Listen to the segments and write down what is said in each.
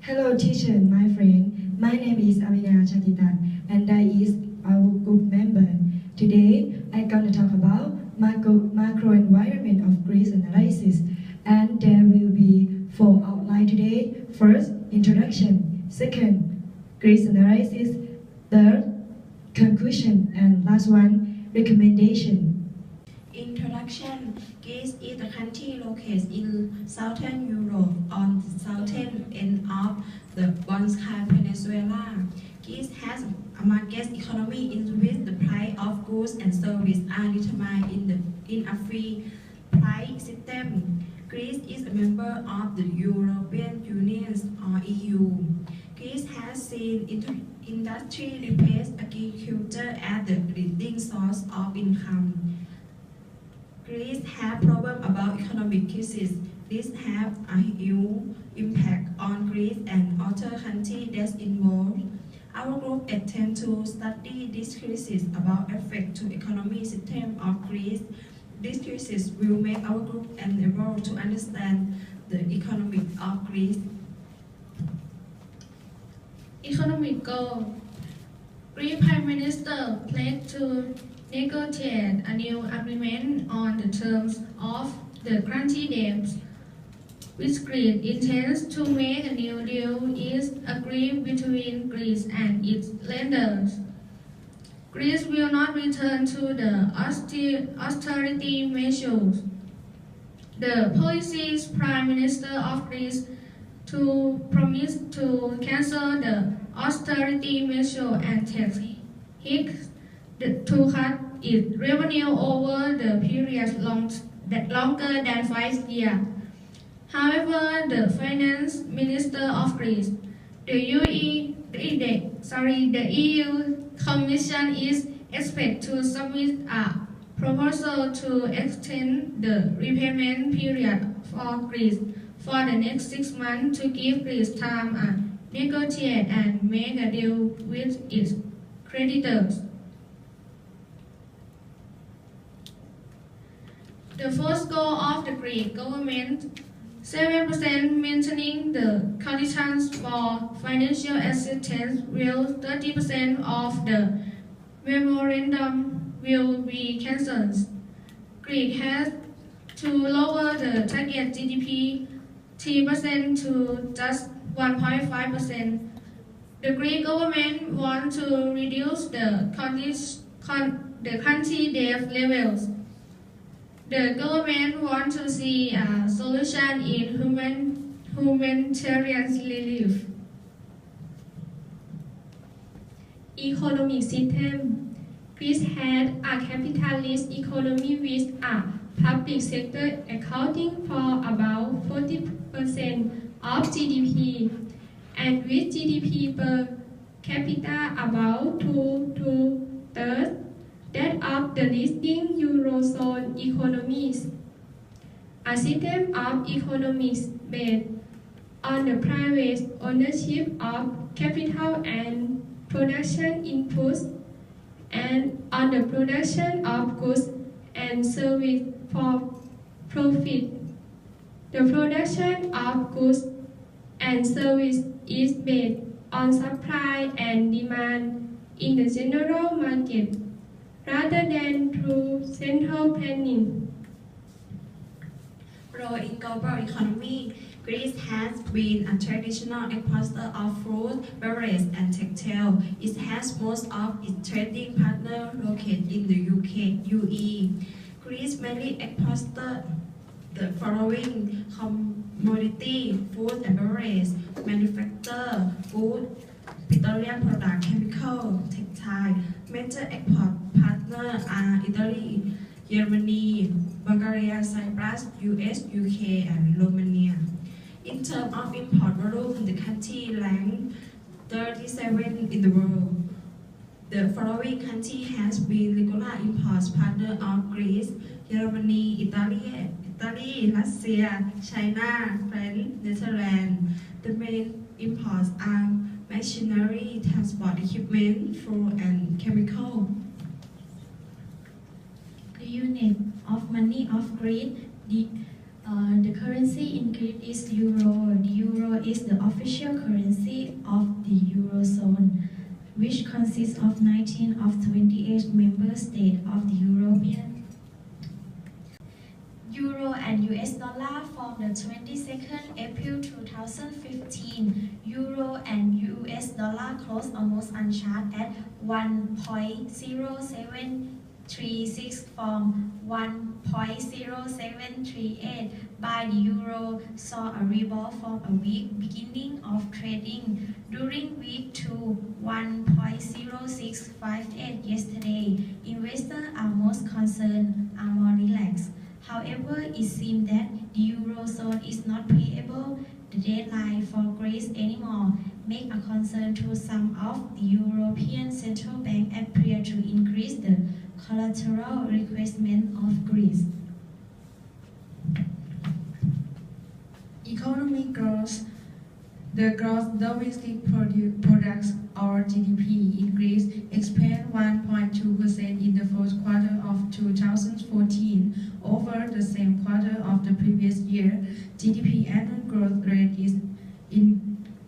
Hello teacher, my friend. My name is Ameena Chachita and I is our group member. Today, I'm going to talk about macro environment of Greece analysis. And there will be 4 outlines today. First, introduction. Second, Greece analysis. Third, conclusion. And last one, recommendation. Introduction. Greece is a country located in southern Europe on the southern end of the Balkan Peninsula. Greece has a market economy in which the price of goods and services are determined in a free price system. Greece is a member of the European Union or EU. Greece has seen industry replace agriculture as the leading source of income. Greece has problems about economic crisis. This has a huge impact on Greece and other countries that involved. Our group attempts to study this crisis about effect to economic system of Greece. This crisis will make our group able to understand the economic of Greece. Economic goal. Greek Prime Minister pledged to negotiate a new agreement on the terms of the country debts, which Greece intends to make a new deal is agreed between Greece and its lenders. Greece will not return to the austerity measures. The policy's Prime Minister of Greece to promise to cancel the austerity measure and tax hikes to cut its revenue over the period longer than 5 years. However, the Finance Minister of Greece, the EU Commission is expected to submit a proposal to extend the repayment period for Greece for the next 6 months to give Greece time to negotiate and make a deal with its creditors. The first goal of the Greek government, 7% maintaining the conditions for financial assistance, while 30% of the memorandum will be cancelled. Greece has to lower the target GDP 3% to just 1.5%. The Greek government wants to reduce the country debt levels. The government wants to see a solution in humanitarian relief. Economic system. Greece had a capitalist economy with a public sector accounting for about 40% of GDP, and with GDP per capita about 2/3 that of the leading Eurozone economies. A system of economics based on the private ownership of capital and production inputs, and on the production of goods and services for profit. The production of goods and services is based on supply and demand in the general market, rather than through central planning. Role in global economy. Greece has been a traditional exporter of fruit, beverages, and textile. It has most of its trading partners located in the UE. Greece mainly exports the following commodity: food and beverages, manufactured food, petroleum products, chemical, textile. Major export partners are Italy, Germany, Bulgaria, Cyprus, US, UK, and Romania. In terms of import volume, the country ranked 37 in the world. The following country has been regular import partner of Greece: Germany, Italy, Russia, China, France, Netherlands. The main imports are machinery, transport equipment, food, and chemical. The unit of money of Greece The currency in Greece is euro. The euro is the official currency of the Eurozone, which consists of 19 of 28 member states of the European. Euro and US dollar from the 22nd April 2015. Euro and US dollar closed almost unchanged at 1.0736 from 1.0738, but the euro saw a rebound from a weak beginning of trading during week 2, 1.0658 yesterday. Investors are most concerned are more relaxed. However, it seems that the Eurozone is not payable the deadline for Greece anymore, make a concern to some of the European Central Bank appear to increase the collateral requirement of Greece. Economic growth. The gross domestic products or GDP in Greece expanded 1.2% in the fourth quarter of 2014 over the same quarter of the previous year. GDP annual growth rate is in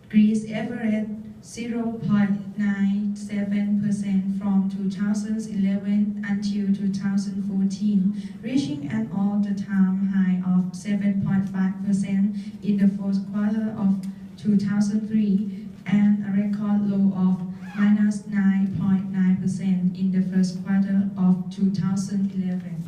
Greece averaged 0.97% from 2011 until 2014, reaching an all-time high of 7.5% in the fourth quarter of 2003 and a record low of minus 9.9% in the first quarter of 2011.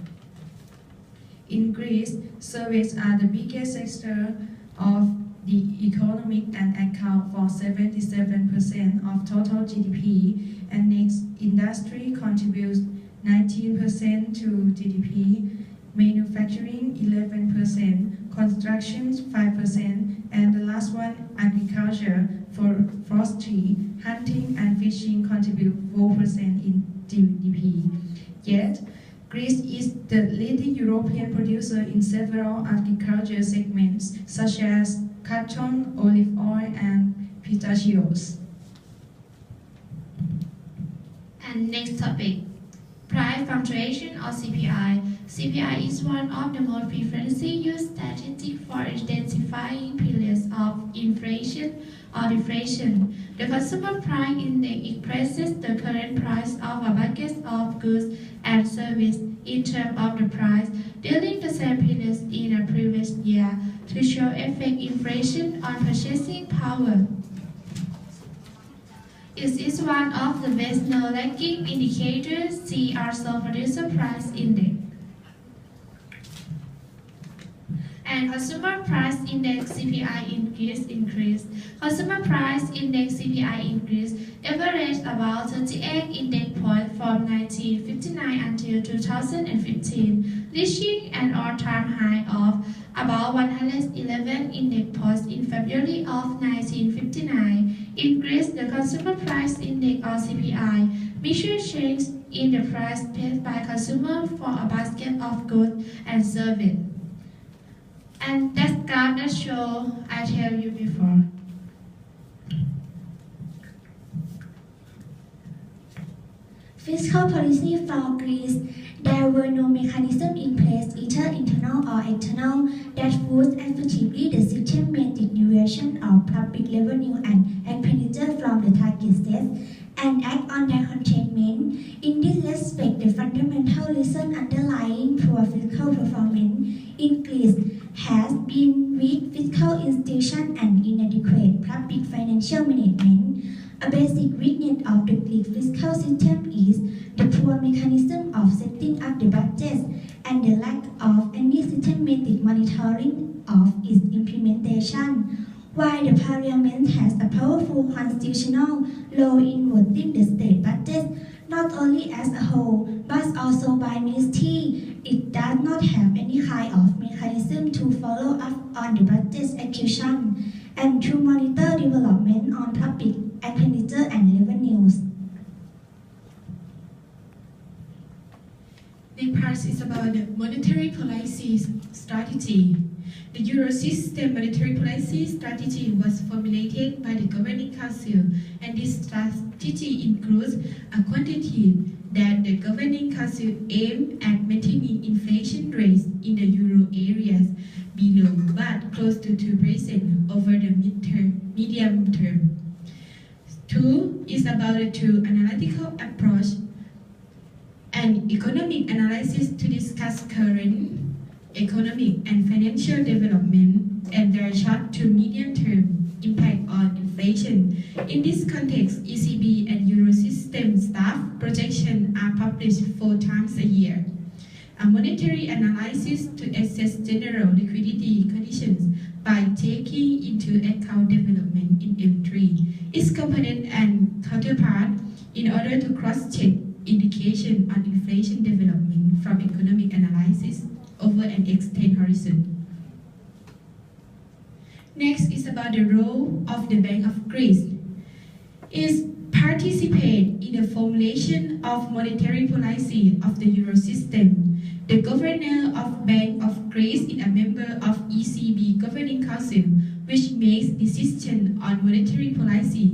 In Greece, services are the biggest sector of the economy and account for 77% of total GDP, and next industry contributes 19% to GDP, manufacturing 11%, construction 5%, and the last one, agriculture, forestry, hunting and fishing contribute 4% in GDP. Yet, Greece is the leading European producer in several agriculture segments, such as cotton, olive oil, and pistachios. And next topic, price fluctuation or CPI. CPI is one of the most frequently used statistics for identifying periods of inflation or deflation. The consumer price index expresses the current price of a basket of goods and services in terms of the price during the same period in a previous year to show effect inflation on purchasing power. It is one of the best known lagging indicators. See also producer price index. And consumer price index CPI increased. Consumer price index CPI increased averaged about 38 index points from 1959 until 2015, reaching an all-time high of about 111 index points in February of 1959. Increased the consumer price index or CPI, measures change in the price paid by consumers for a basket of goods and services. And that graph that show I tell you before. Fiscal policy for Greece. There were no mechanism in place, either internal or external, that would effectively the systematic duration of public revenue and expenditure from the target set and act on their containment. In this respect, the fundamental reason underlying poor fiscal performance in Greece has been weak fiscal institution and inadequate public financial management. A basic weakness of the Greek fiscal system is the poor mechanism of setting up the budget and the lack of any systematic monitoring of its implementation. While the parliament has a powerful constitutional role in voting the state budget, not only as a whole, but also by ministry, it does not have any kind of mechanism to follow up on the budget execution and to monitor development on public expenditure and revenues. The part is about the monetary policy strategy. The Euro system monetary policy strategy was formulated by the Governing Council, and this strategy includes a quantitative, that the governing council aimed at maintaining inflation rates in the euro areas below but close to 2% over the medium term. 2 is about the two analytical approach and economic analysis to discuss current economic and financial development and their short to medium term impact on inflation. In this context, ECB and Eurosystem staff projections are published 4 times a year. A monetary analysis to assess general liquidity conditions by taking into account development in M3, its component and counterpart in order to cross-check indication on inflation development from economic analysis over an extended horizon. Next is about the role of the Bank of Greece. It participates in the formulation of monetary policy of the Eurosystem. The governor of Bank of Greece is a member of ECB Governing Council, which makes decisions on monetary policy.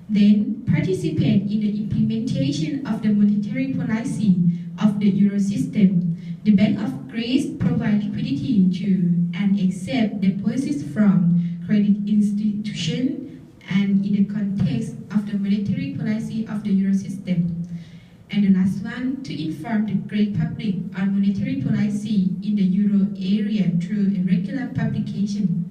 Then participate in the implementation of the monetary policy of the Eurosystem. The Bank of Greece provides liquidity to and accept deposits from credit institutions and in the context of the monetary policy of the Eurosystem. And the last one, to inform the great public on monetary policy in the Euro area through a regular publication.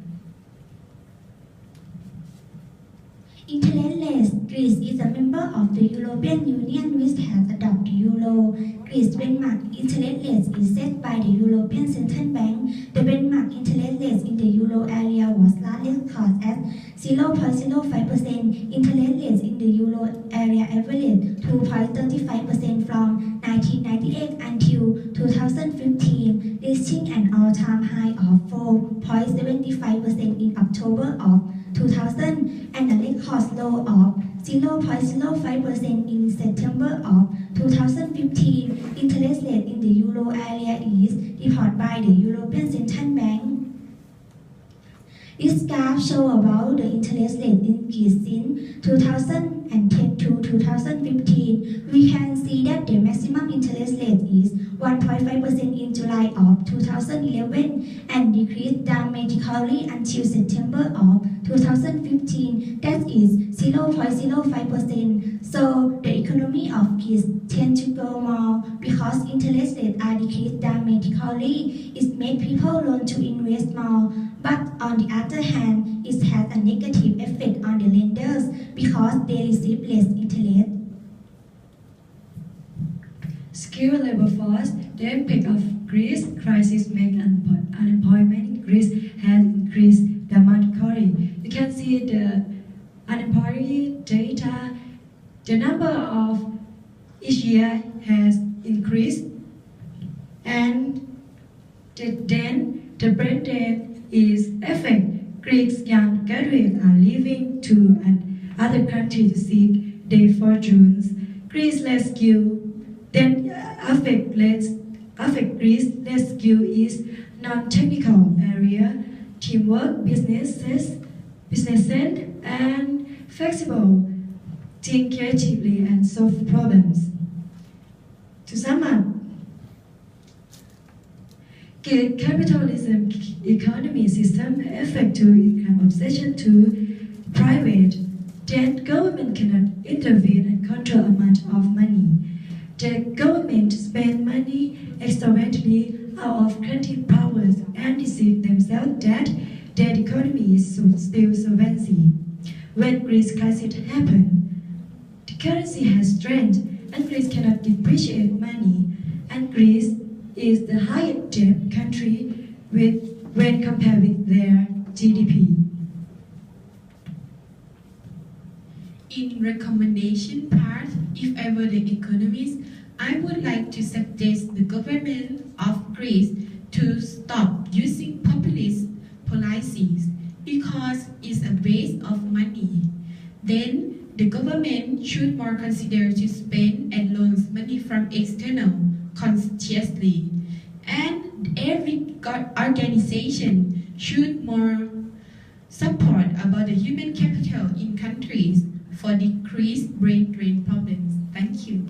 Interest Greece is a member of the European Union which has adopted Euro. Greece benchmark interest rate is set by the European Central Bank. The benchmark interest rate in the Euro area was last recorded at 0.05%. Interest rates in the Euro area averaged 2.35% from 1998 until 2015, reaching an all-time high of 4.75% in October of 2000 and a record low of 0.05% in September of 2015. Interest rate in the Euro area is reported by the European Central Bank. This graph shows about the interest rate in Greece since 2010 to 2015. We can see that the maximum interest rate is 1.5% in July of 2011 and decreased dramatically until September of 2015, that is 0.05%. So the economy of Greece tends to grow more because interest rates are decreased dramatically. It makes people learn to invest more. But on the other hand, it has a negative effect on the lenders because they receive less interest. Skilled labor force, the impact of Greece crisis make unemployment in Greece has increased dramatically. You can see the unemployment data. The number of each year has increased, and then the breakdown is effect. Greek young graduates are leaving to other countries to seek their fortunes. Greece less skill, then affect Greece less skill is non-technical area, teamwork, businesses, and flexible, think creatively and solve problems. To sum up, capitalism economy system affect to income obsession to private, then government cannot intervene and control amount of money. The government spend money extravagantly out of creative powers and deceive themselves that their economy is still solvency. When Greece crisis happened, the currency has strength and Greece cannot depreciate money, and Greece is the highest debt country when compared with their GDP. In recommendation part, if I were the economist, I would like to suggest the government of Greece to stop using populist policies because it's a waste of money. Then the government should more consider to spend and loan money from external consciously. And every organization should more support about the human capital in countries for decreased brain drain problems. Thank you.